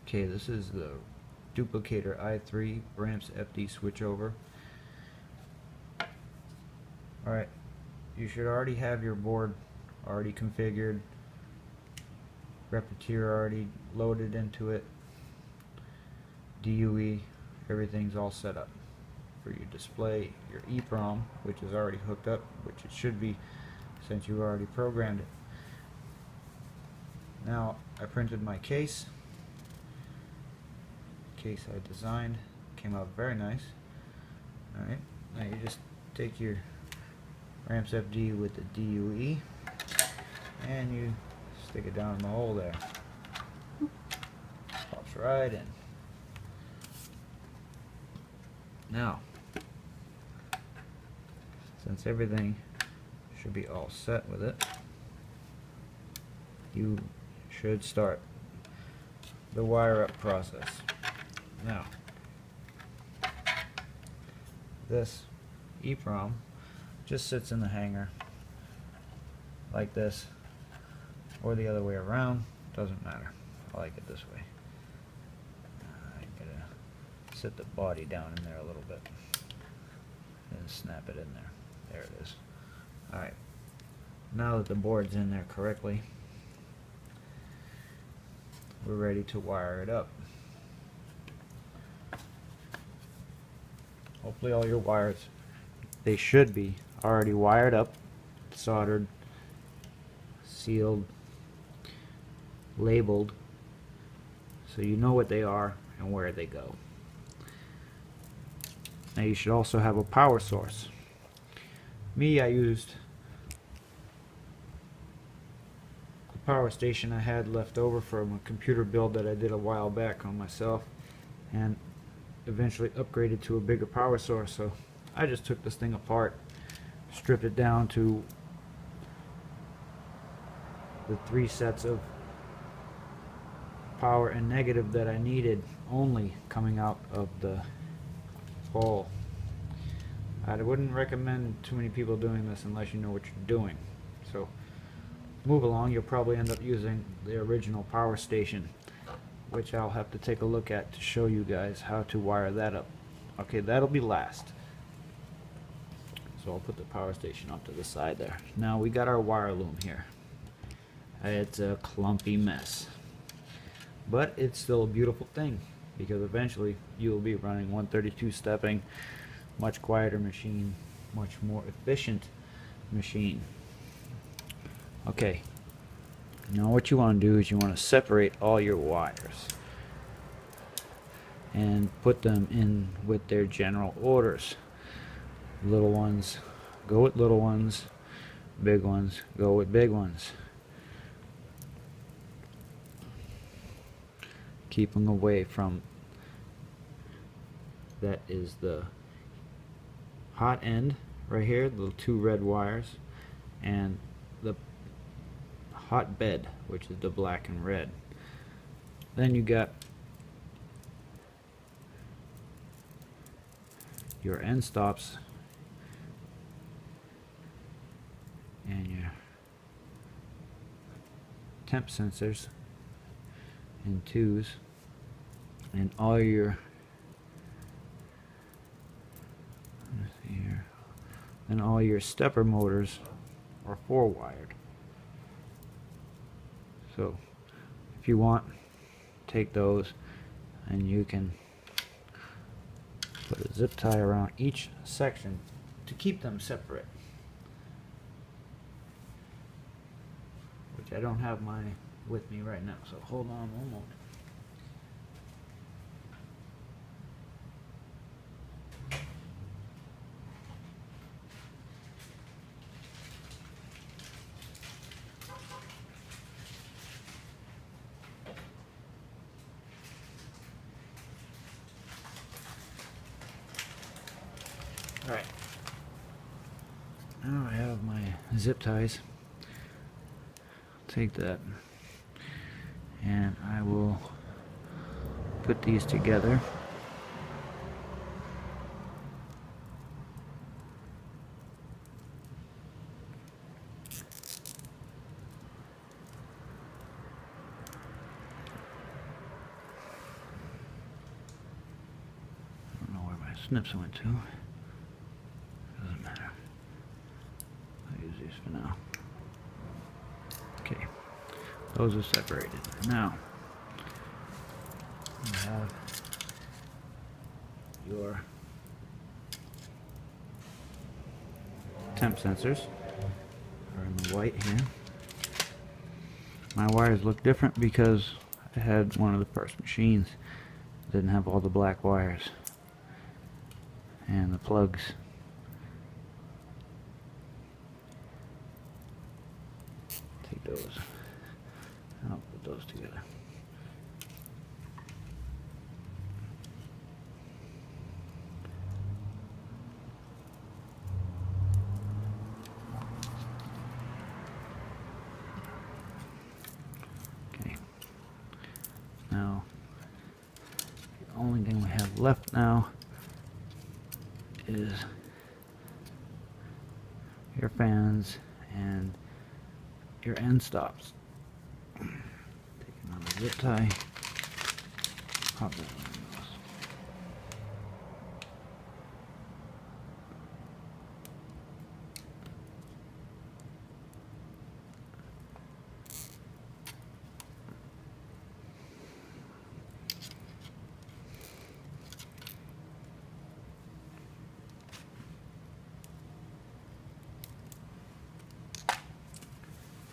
Okay, this is the duplicator i3 ramps FD switchover. Alright, you should already have your board already configured, repetier already loaded into it, DUE, everything's all set up for your display, your EEPROM, which is already hooked up, which it should be since you already programmed it. Now I printed my case I designed, came out very nice. Alright, now you just take your ramps FD with the DUE and you stick it down in the hole there. Pops right in. Now, since everything should be all set with it, you should start the wire up process. Now, this EEPROM just sits in the hanger like this, or the other way around, doesn't matter. I like it this way. I gotta sit the body down in there a little bit and snap it in there. There it is. Alright, now that the board's in there correctly, we're ready to wire it up. Hopefully all your wires, they should be already wired up, soldered, sealed, labeled, so you know what they are and where they go. Now you should also have a power source. Me, I used the power station I had left over from a computer build that I did a while back on myself, and eventually upgraded to a bigger power source. So I just took this thing apart, stripped it down to the 3 sets of power and negative that I needed only coming out of the hole. I wouldn't recommend too many people doing this unless you know what you're doing. So move along, you'll probably end up using the original power station, which I'll have to take a look at to show you guys how to wire that up. Okay, that'll be last. So I'll put the power station up to the side there. Now we got our wire loom here. It's a clumpy mess, but it's still a beautiful thing because eventually you will be running 132 stepping, much quieter machine, much more efficient machine. Okay, now what you want to do is you want to separate all your wires and put them in with their general orders. Little ones go with little ones, big ones go with big ones. Keep them away from, that is the hot end right here, the 2 red wires, and the hot bed, which is the black and red. Then you got your end stops and your temp sensors in 2s, and all your, let's see here, and all your stepper motors are 4 wired. So if you want, take those and you can put a zip tie around each section to keep them separate, which I don't have mine with me right now, so hold on one moment. Alright, now I have my zip ties. Take that and I will put these together. snips went to. Doesn't matter. I'll use these for now. Okay, those are separated. Now, you have your temp sensors are in the white here. My wires look different because I had one of the first machines that didn't have all the black wires and the plugs. Take those. I'll put those together. Okay. Now, the only thing we have left now is your fans and your end stops. Take another zip tie. Pop that on those.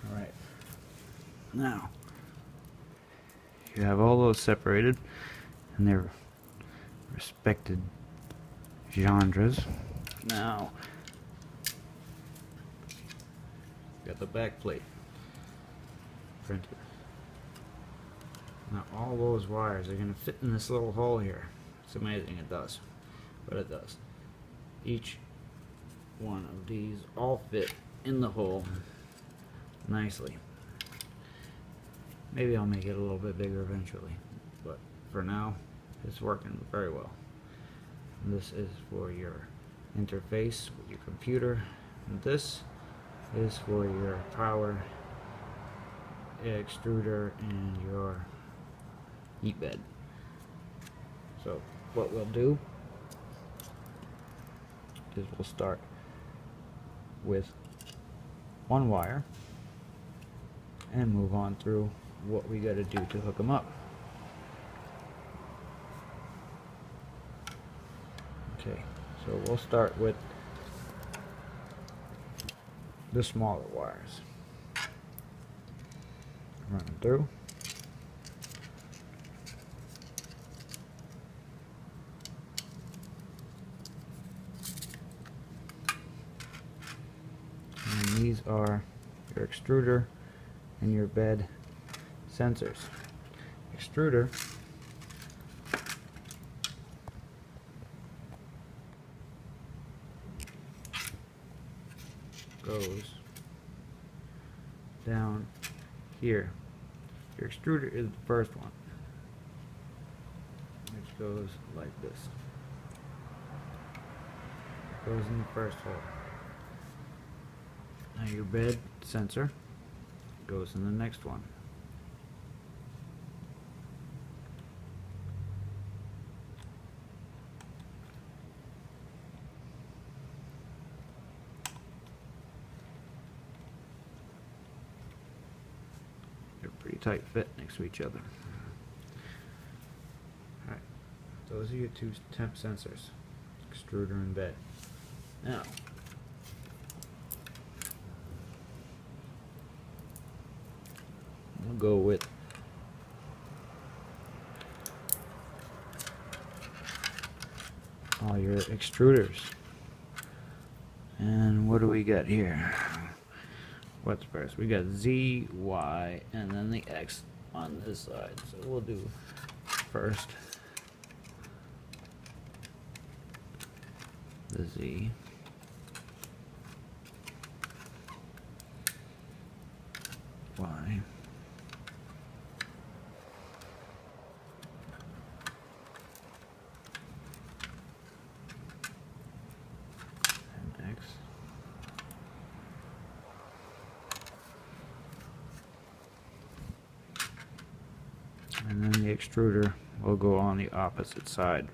All right. Now, you have all those separated in their respected genres. Now, got the back plate printed. Now all those wires are going to fit in this little hole here. It's amazing it does, but it does. Each one of these all fit in the hole nicely. Maybe I'll make it a little bit bigger eventually, but for now it's working very well. And this is for your interface with your computer, and this is for your power extruder and your heat bed. So what we'll do is we'll start with one wire and move on through what we got to do to hook them up. Okay, so we'll start with the smaller wires. Run them through. And these are your extruder and your bed sensors. Extruder goes down here. Your extruder is the first one, which goes like this. Goes in the first hole. Now your bed sensor goes in the next one. They're pretty tight fit next to each other. Alright, those are your two temp sensors, extruder and bed. Now, we'll go with all your extruders. And what do we got here? What's first? We got Z, Y, and then the X on this side. So we'll do first the Z. Y. And X. And then the extruder will go on the opposite side.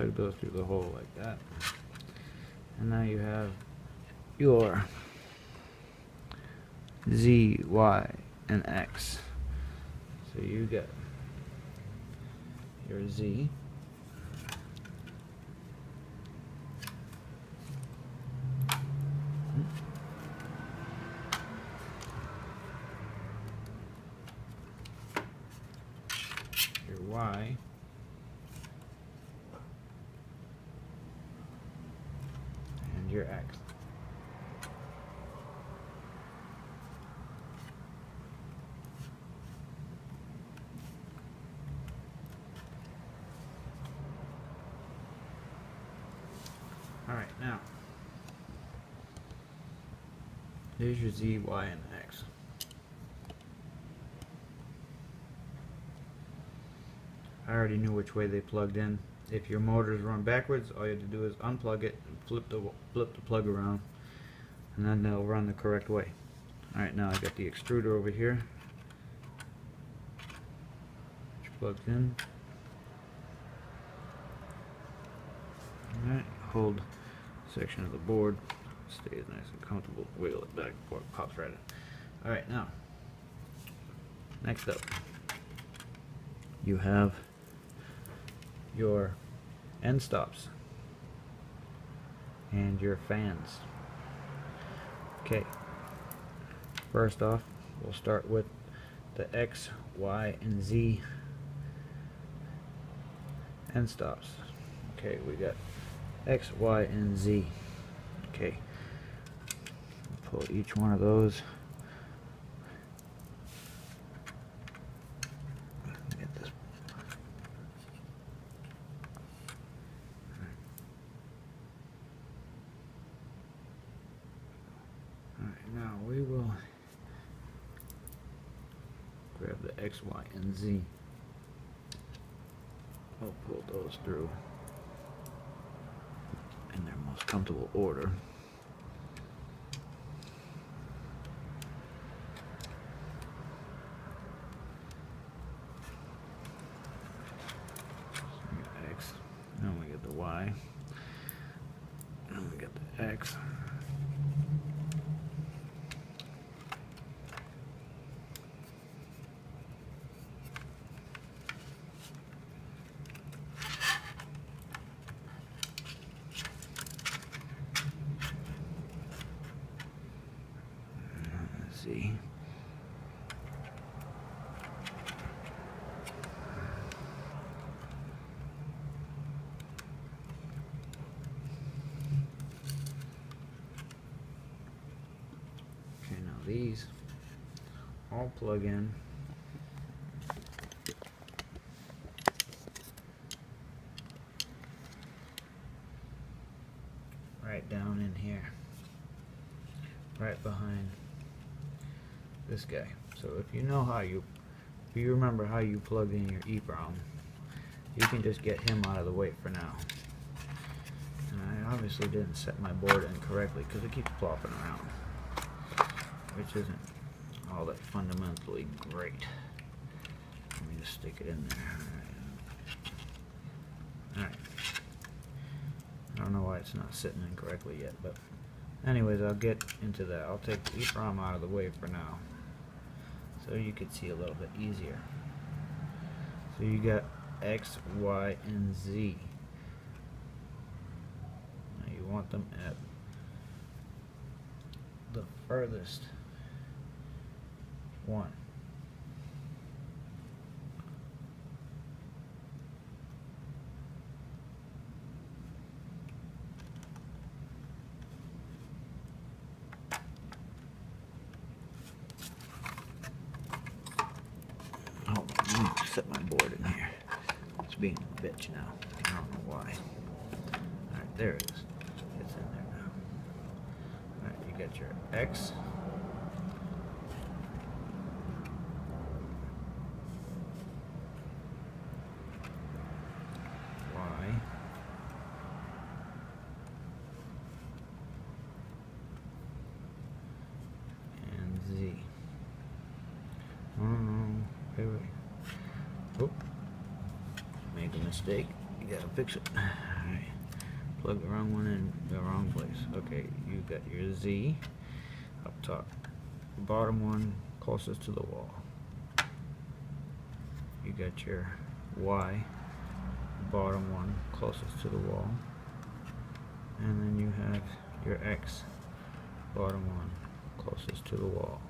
to go through the hole like that. And now you have your Z, Y, and X. So you get your Z, your Y, and your X. Alright, now here's your Z, Y, and X. I already knew which way they plugged in. If your motors run backwards, all you have to do is unplug it and flip the plug around, and then they'll run the correct way. Alright, now I got the extruder over here, which plugs in. Alright, hold section of the board, stays nice and comfortable, wiggle it back before it pops right in. Alright, now, next up, you have your end stops and your fans. Okay, first off, we'll start with the X, Y, and Z end stops. Okay, we got X, Y, and Z. Okay, pull each one of those. Get this. Alright, now we will grab the X, Y, and Z. I'll pull those through in their most comfortable order. So we got X, then we get the Y, and we get the X. See. Okay, now these all plug in right down in here, right behind this guy. So if you remember how you plug in your EEPROM, you can just get him out of the way for now. And I obviously didn't set my board in correctly because it keeps plopping around, which isn't all that fundamentally great. Let me just stick it in there. Alright. I don't know why it's not sitting in correctly yet, but anyways, I'll get into that. I'll take the EEPROM out of the way for now, so you can see a little bit easier. So you got X, Y, and Z. Now you want them at the furthest one. Oh, let me set my board in here. It's being a bitch now. I don't know why. Alright, there it is. It's in there now. Alright, you got your X. Y. And Z. Wait. Oh, make a mistake. You gotta fix it. Plug the wrong one in the wrong place. Okay, you got your Z up top. The bottom one closest to the wall. You got your Y, bottom one closest to the wall. And then you have your X, bottom one closest to the wall.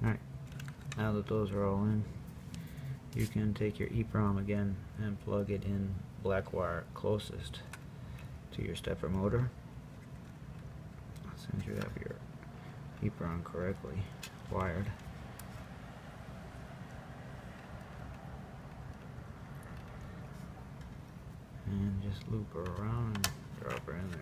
Alright, now that those are all in, you can take your EEPROM again and plug it in black wire closest to your stepper motor. Since you have your EEPROM correctly wired. And just loop her around and drop her in there.